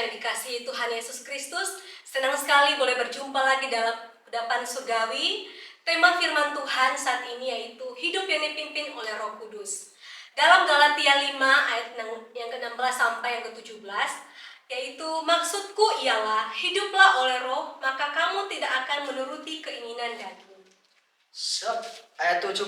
yang dikasihi Tuhan Yesus Kristus, senang sekali boleh berjumpa lagi dalam kudapan surgawi. Tema firman Tuhan saat ini yaitu hidup yang dipimpin oleh Roh Kudus. Dalam Galatia 5 ayat yang ke-16 sampai yang ke-17, yaitu maksudku ialah hiduplah oleh Roh, maka kamu tidak akan menuruti keinginan daging. Ayat 17,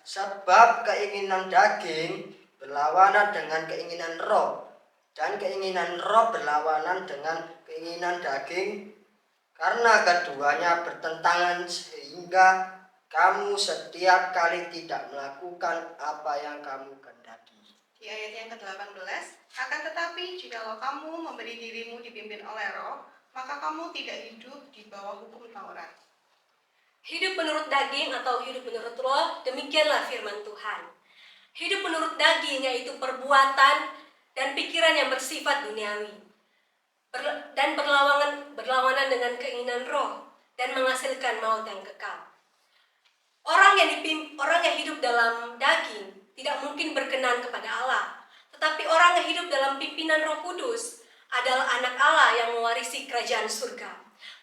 sebab keinginan daging berlawanan dengan keinginan roh, dan keinginan roh berlawanan dengan keinginan daging, karena keduanya bertentangan sehingga kamu setiap kali tidak melakukan apa yang kamu kehendaki. Di ayat yang ke-18, akan tetapi jikalau kamu memberi dirimu dipimpin oleh roh, maka kamu tidak hidup di bawah hukum Taurat. Hidup menurut daging atau hidup menurut roh, demikianlah firman Tuhan. Hidup menurut daging yaitu perbuatan dan pikiran yang bersifat duniawi dan berlawanan dengan keinginan roh dan menghasilkan maut yang kekal. Orang yang hidup dalam daging tidak mungkin berkenan kepada Allah, tetapi orang yang hidup dalam pimpinan Roh Kudus adalah anak Allah yang mewarisi kerajaan surga.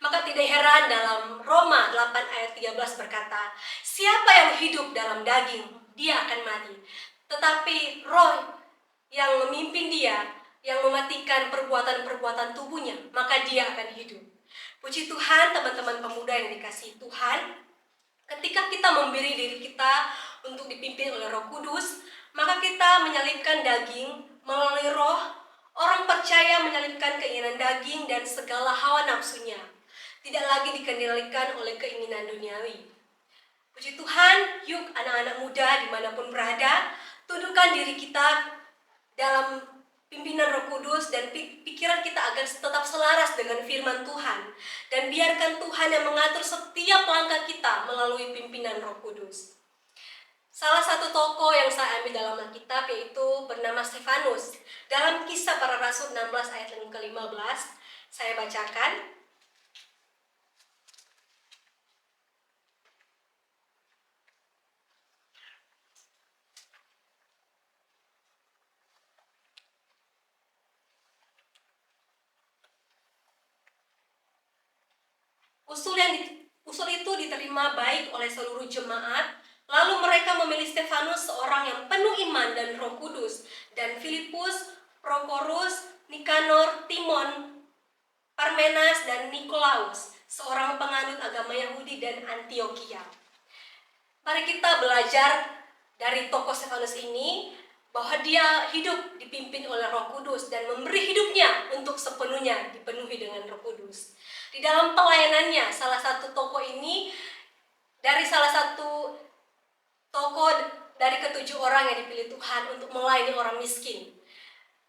Maka tidak heran dalam Roma 8 ayat 13 berkata, siapa yang hidup dalam daging, dia akan mati. Tetapi roh yang memimpin dia, yang mematikan perbuatan-perbuatan tubuhnya, maka dia akan hidup. Puji Tuhan, teman-teman pemuda yang dikasihi Tuhan, ketika kita memberi diri kita untuk dipimpin oleh Roh Kudus, maka kita menyelipkan daging melalui roh. Orang percaya menyelipkan keinginan daging dan segala hawa nafsunya, tidak lagi dikendalikan oleh keinginan duniawi. Puji Tuhan, yuk anak-anak muda dimanapun berada, tundukkan diri kita dalam pimpinan Roh Kudus dan pikiran kita agar tetap selaras dengan firman Tuhan. Dan biarkan Tuhan yang mengatur setiap langkah kita melalui pimpinan Roh Kudus. Salah satu tokoh yang saya ambil dalam Alkitab yaitu bernama Stefanus. Dalam Kisah Para Rasul 16 ayat yang ke-15, saya bacakan. Usul itu diterima baik oleh seluruh jemaat. Lalu mereka memilih Stefanus, seorang yang penuh iman dan Roh Kudus, dan Filipus, Prokorus, Nikanor, Timon, Parmenas, dan Nikolaus, seorang penganut agama Yahudi dan Antioquia. Mari kita belajar dari tokoh Stefanus ini bahwa dia hidup dipimpin oleh Roh Kudus dan memberi hidupnya untuk sepenuhnya dipenuhi dengan Roh Kudus. Di dalam pelayanannya, salah satu tokoh ini dari salah satu tokoh dari ke-7 orang yang dipilih Tuhan untuk melayani orang miskin.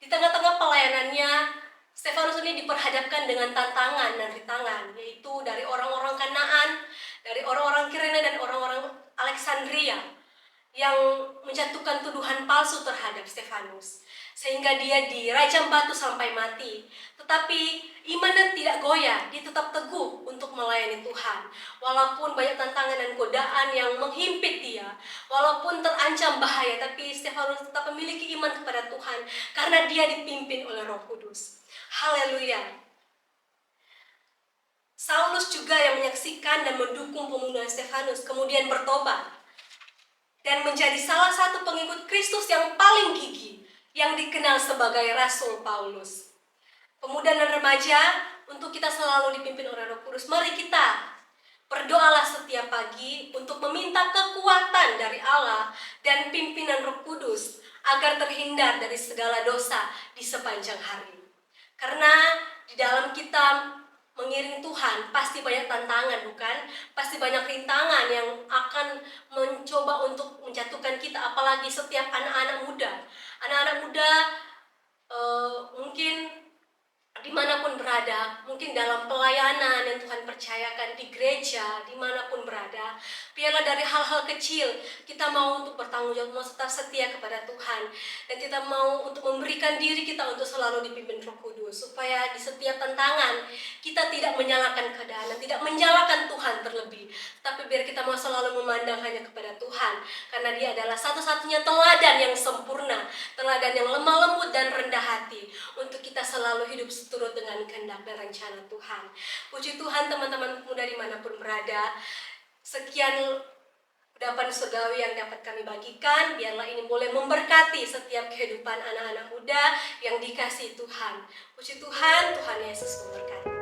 Di tengah-tengah pelayanannya, Stefanus ini diperhadapkan dengan tantangan dan rintangan, yaitu dari orang-orang Kanaan, dari orang-orang Kirene dan orang-orang Alexandria yang menjatuhkan tuduhan palsu terhadap Stefanus, sehingga dia dirajam batu sampai mati. Tetapi imannya tidak goyah, dia tetap teguh untuk melayani Tuhan. Walaupun banyak tantangan dan godaan yang menghimpit dia, walaupun terancam bahaya, tapi Stefanus tetap memiliki iman kepada Tuhan karena dia dipimpin oleh Roh Kudus. Haleluya. Saulus juga yang menyaksikan dan mendukung pembunuhan Stefanus kemudian bertobat dan menjadi salah satu pengikut Kristus yang paling gigih yang dikenal sebagai Rasul Paulus. Pemuda dan remaja, untuk kita selalu dipimpin oleh Roh Kudus, mari kita berdoalah setiap pagi untuk meminta kekuatan dari Allah dan pimpinan Roh Kudus agar terhindar dari segala dosa di sepanjang hari. Karena di dalam kita mengiring Tuhan pasti banyak tantangan, bukan? Pasti banyak rintangan yang akan mencoba untuk menjatuhkan kita, apalagi setiap anak-anak muda. Anak-anak muda mungkin dimanapun berada, mungkin dalam pelayanan yang Tuhan percayakan di gereja, dimanapun berada, biarlah dari hal-hal kecil kita mau untuk bertanggung jawab, mau tetap setia kepada Tuhan, dan kita mau untuk memberikan diri kita untuk selalu dipimpin Roh Kudus, supaya di setiap tantangan kita tidak menyalahkan keadaan, tidak menyalahkan Tuhan terlebih, tapi biar kita mau selalu memandang hanya kepada Tuhan, karena Dia adalah satu-satunya teladan yang sempurna teladan yang lemah lembut dan rendah hati, untuk kita selalu hidup seturut dengan kehendak dan rencana Tuhan. Puji Tuhan, teman-teman muda dimanapun berada, sekian udapan surgawi yang dapat kami bagikan. Biarlah ini boleh memberkati setiap kehidupan anak-anak muda yang dikasihi Tuhan. Puji Tuhan, Tuhan Yesus memberkati.